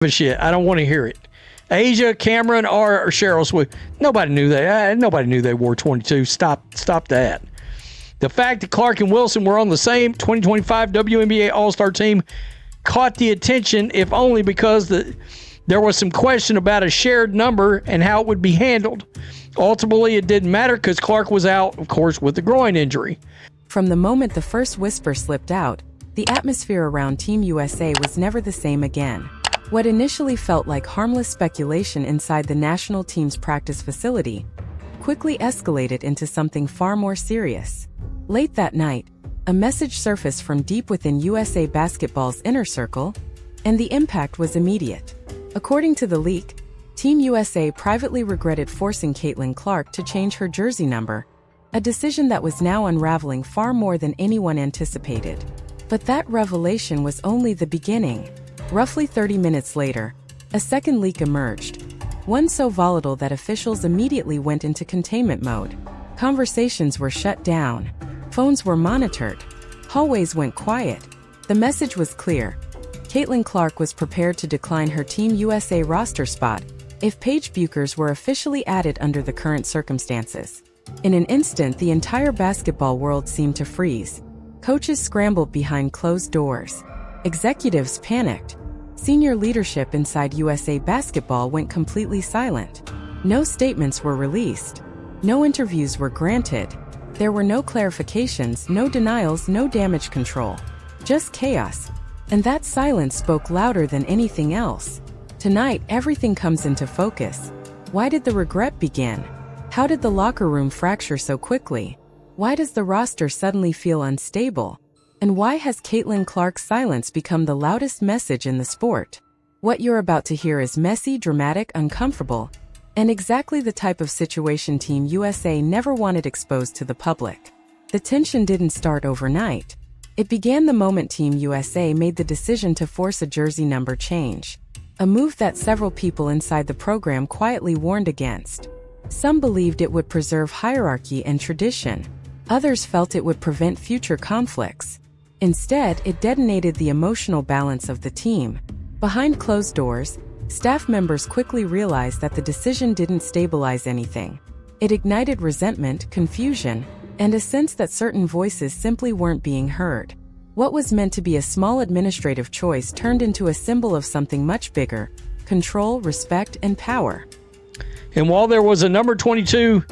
a shit. I don't want to hear it. Asia, Cameron, or Cheryl Swift. Nobody knew that. Nobody knew they wore 22. Stop that. The fact that Clark and Wilson were on the same 2025 WNBA All-Star team caught the attention, if only because there was some question about a shared number and how it would be handled. Ultimately, it didn't matter because Clark was out, of course, with a groin injury. From the moment the first whisper slipped out, the atmosphere around Team USA was never the same again. What initially felt like harmless speculation inside the national team's practice facility quickly escalated into something far more serious. Late that night, a message surfaced from deep within USA Basketball's inner circle, and the impact was immediate. According to the leak, Team USA privately regretted forcing Caitlin Clark to change her jersey number, a decision that was now unraveling far more than anyone anticipated. But that revelation was only the beginning. Roughly 30 minutes later, a second leak emerged, one so volatile that officials immediately went into containment mode. Conversations were shut down, phones were monitored, hallways went quiet. The message was clear. Caitlin Clark was prepared to decline her Team USA roster spot if Paige Bueckers were officially added under the current circumstances. In an instant, the entire basketball world seemed to freeze. Coaches scrambled behind closed doors. Executives panicked. Senior leadership inside USA Basketball went completely silent. No statements were released. No interviews were granted. There were no clarifications, no denials, no damage control. Just chaos. And that silence spoke louder than anything else. Tonight, everything comes into focus. Why did the regret begin? How did the locker room fracture so quickly? Why does the roster suddenly feel unstable? And why has Caitlin Clark's silence become the loudest message in the sport? What you're about to hear is messy, dramatic, uncomfortable, and exactly the type of situation Team USA never wanted exposed to the public. The tension didn't start overnight. It began the moment Team USA made the decision to force a jersey number change, a move that several people inside the program quietly warned against. Some believed it would preserve hierarchy and tradition. Others felt it would prevent future conflicts. Instead, it detonated the emotional balance of the team. Behind closed doors, staff members quickly realized that the decision didn't stabilize anything. It ignited resentment, confusion, and a sense that certain voices simply weren't being heard. What was meant to be a small administrative choice turned into a symbol of something much bigger: control, respect, and power. And while there was a number 22,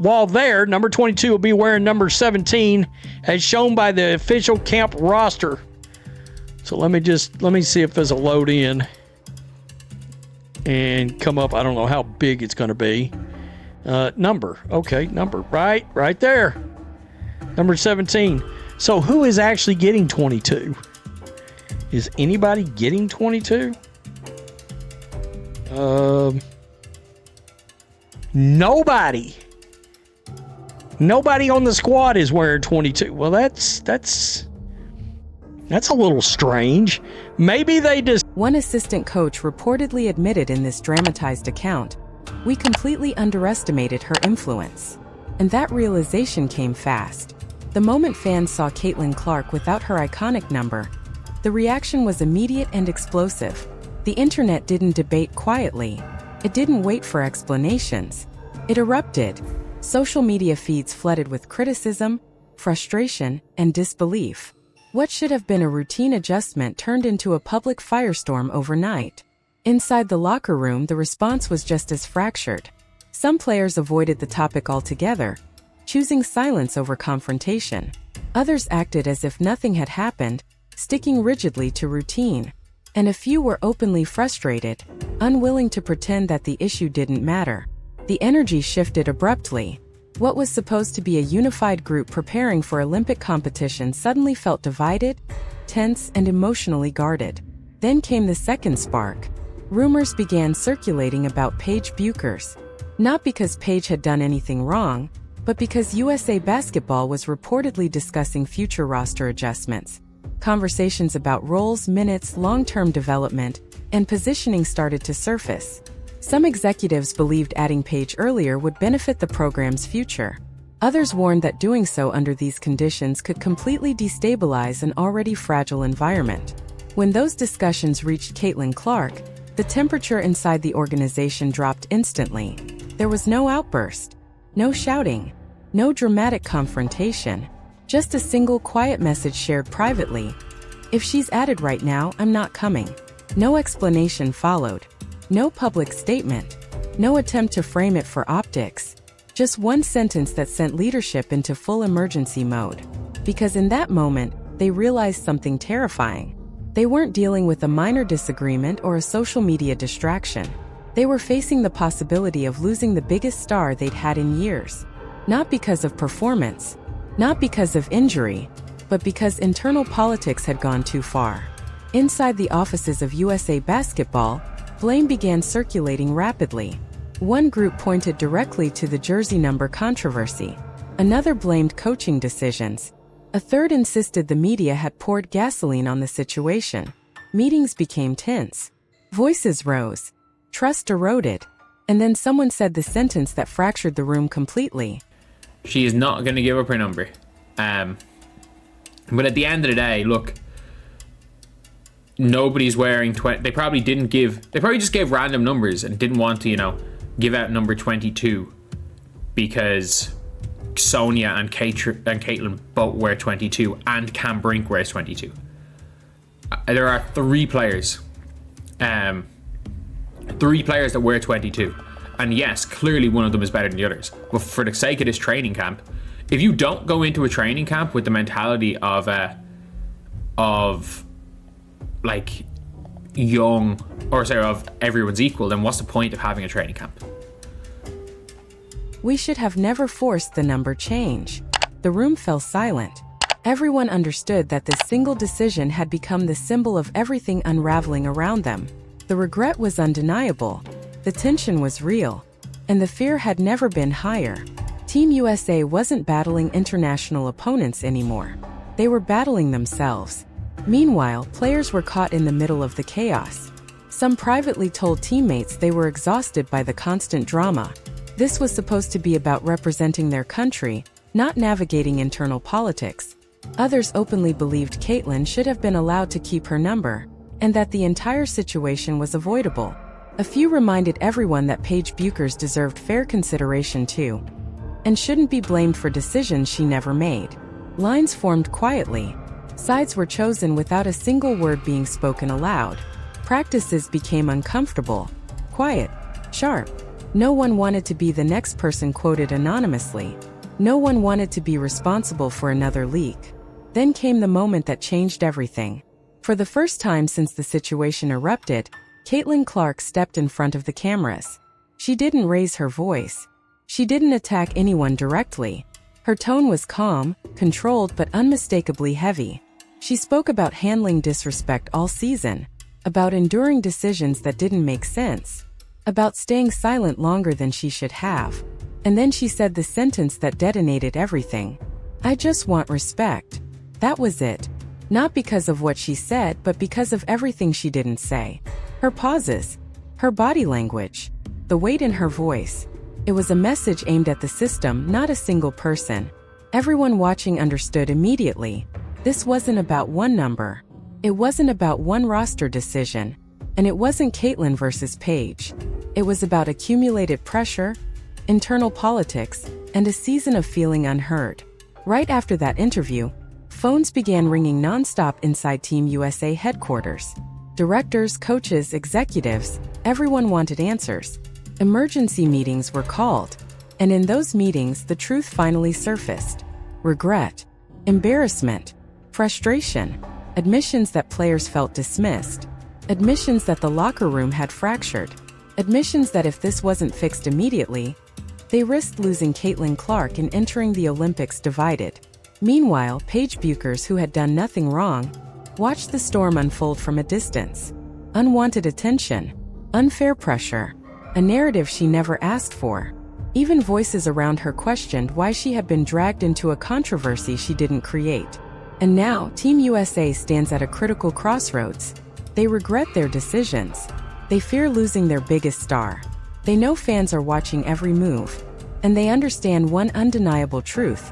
number 22 will be wearing number 17 as shown by the official camp roster. So let me see if there's a load in and come up. I don't know how big it's going to be. Number right there. Number 17. So who is actually getting 22? Is anybody getting 22? Nobody. Nobody on the squad is wearing 22. Well, that's a little strange. Maybe they just... One assistant coach reportedly admitted in this dramatized account, "We completely underestimated her influence." And that realization came fast. The moment fans saw Caitlin Clark without her iconic number, the reaction was immediate and explosive. The internet didn't debate quietly. It didn't wait for explanations. It erupted. Social media feeds flooded with criticism, frustration, and disbelief. What should have been a routine adjustment turned into a public firestorm overnight. Inside the locker room, the response was just as fractured. Some players avoided the topic altogether, choosing silence over confrontation. Others acted as if nothing had happened, sticking rigidly to routine. And a few were openly frustrated, unwilling to pretend that the issue didn't matter. The energy shifted abruptly. What was supposed to be a unified group preparing for Olympic competition suddenly felt divided, tense, and emotionally guarded. Then came the second spark. Rumors began circulating about Paige Bueckers. Not because Paige had done anything wrong, but because USA Basketball was reportedly discussing future roster adjustments. Conversations about roles, minutes, long-term development, and positioning started to surface. Some executives believed adding Paige earlier would benefit the program's future. Others warned that doing so under these conditions could completely destabilize an already fragile environment. When those discussions reached Caitlin Clark, the temperature inside the organization dropped instantly. There was no outburst, no shouting, no dramatic confrontation, just a single quiet message shared privately. If she's added right now, I'm not coming. No explanation followed. No public statement. No attempt to frame it for optics. Just one sentence that sent leadership into full emergency mode. Because in that moment, they realized something terrifying. They weren't dealing with a minor disagreement or a social media distraction. They were facing the possibility of losing the biggest star they'd had in years. Not because of performance, not because of injury, but because internal politics had gone too far. Inside the offices of USA Basketball, blame began circulating rapidly. One group pointed directly to the jersey number controversy. Another blamed coaching decisions. A third insisted the media had poured gasoline on the situation. Meetings became tense. Voices rose. Trust eroded. And then someone said the sentence that fractured the room completely. She is not going to give up her number. But at the end of the day, look, nobody's wearing 20. They probably just gave random numbers and didn't want to, give out number 22 because Sonia and Caitlin both wear 22 and Cam Brink wears 22. There are three players that wear 22. And yes, clearly one of them is better than the others. But for the sake of this training camp, if you don't go into a training camp with the mentality of everyone's equal, then what's the point of having a training camp? We should have never forced the number change. The room fell silent. Everyone understood that this single decision had become the symbol of everything unraveling around them. The regret was undeniable. The tension was real. And the fear had never been higher. Team USA wasn't battling international opponents anymore. They were battling themselves. Meanwhile, players were caught in the middle of the chaos. Some privately told teammates they were exhausted by the constant drama. This was supposed to be about representing their country, not navigating internal politics. Others openly believed Caitlin should have been allowed to keep her number, and that the entire situation was avoidable. A few reminded everyone that Paige Bueckers deserved fair consideration too, and shouldn't be blamed for decisions she never made. Lines formed quietly. Sides were chosen without a single word being spoken aloud. Practices became uncomfortable, quiet, sharp. No one wanted to be the next person quoted anonymously. No one wanted to be responsible for another leak. Then came the moment that changed everything. For the first time since the situation erupted, Caitlin Clark stepped in front of the cameras. She didn't raise her voice. She didn't attack anyone directly. Her tone was calm, controlled, but unmistakably heavy. She spoke about handling disrespect all season, about enduring decisions that didn't make sense, about staying silent longer than she should have. And then she said the sentence that detonated everything. I just want respect. That was it. Not because of what she said, but because of everything she didn't say. Her pauses, her body language, the weight in her voice. It was a message aimed at the system, not a single person. Everyone watching understood immediately. This wasn't about one number. It wasn't about one roster decision. And it wasn't Caitlin versus Paige. It was about accumulated pressure, internal politics, and a season of feeling unheard. Right after that interview, phones began ringing nonstop inside Team USA headquarters. Directors, coaches, executives, everyone wanted answers. Emergency meetings were called. And in those meetings, the truth finally surfaced. Regret, embarrassment, frustration, admissions that players felt dismissed, admissions that the locker room had fractured, admissions that if this wasn't fixed immediately, they risked losing Caitlin Clark and entering the Olympics divided. Meanwhile, Paige Bueckers, who had done nothing wrong, watched the storm unfold from a distance. Unwanted attention, unfair pressure, a narrative she never asked for. Even voices around her questioned why she had been dragged into a controversy she didn't create. And now, Team USA stands at a critical crossroads. They regret their decisions. They fear losing their biggest star. They know fans are watching every move. And they understand one undeniable truth.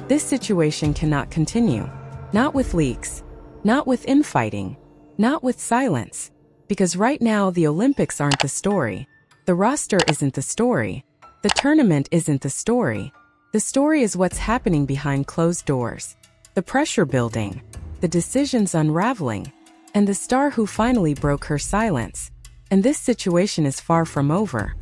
This situation cannot continue. Not with leaks. Not with infighting. Not with silence. Because right now the Olympics aren't the story. The roster isn't the story. The tournament isn't the story. The story is what's happening behind closed doors. The pressure building. The decisions unraveling. And the star who finally broke her silence. And this situation is far from over.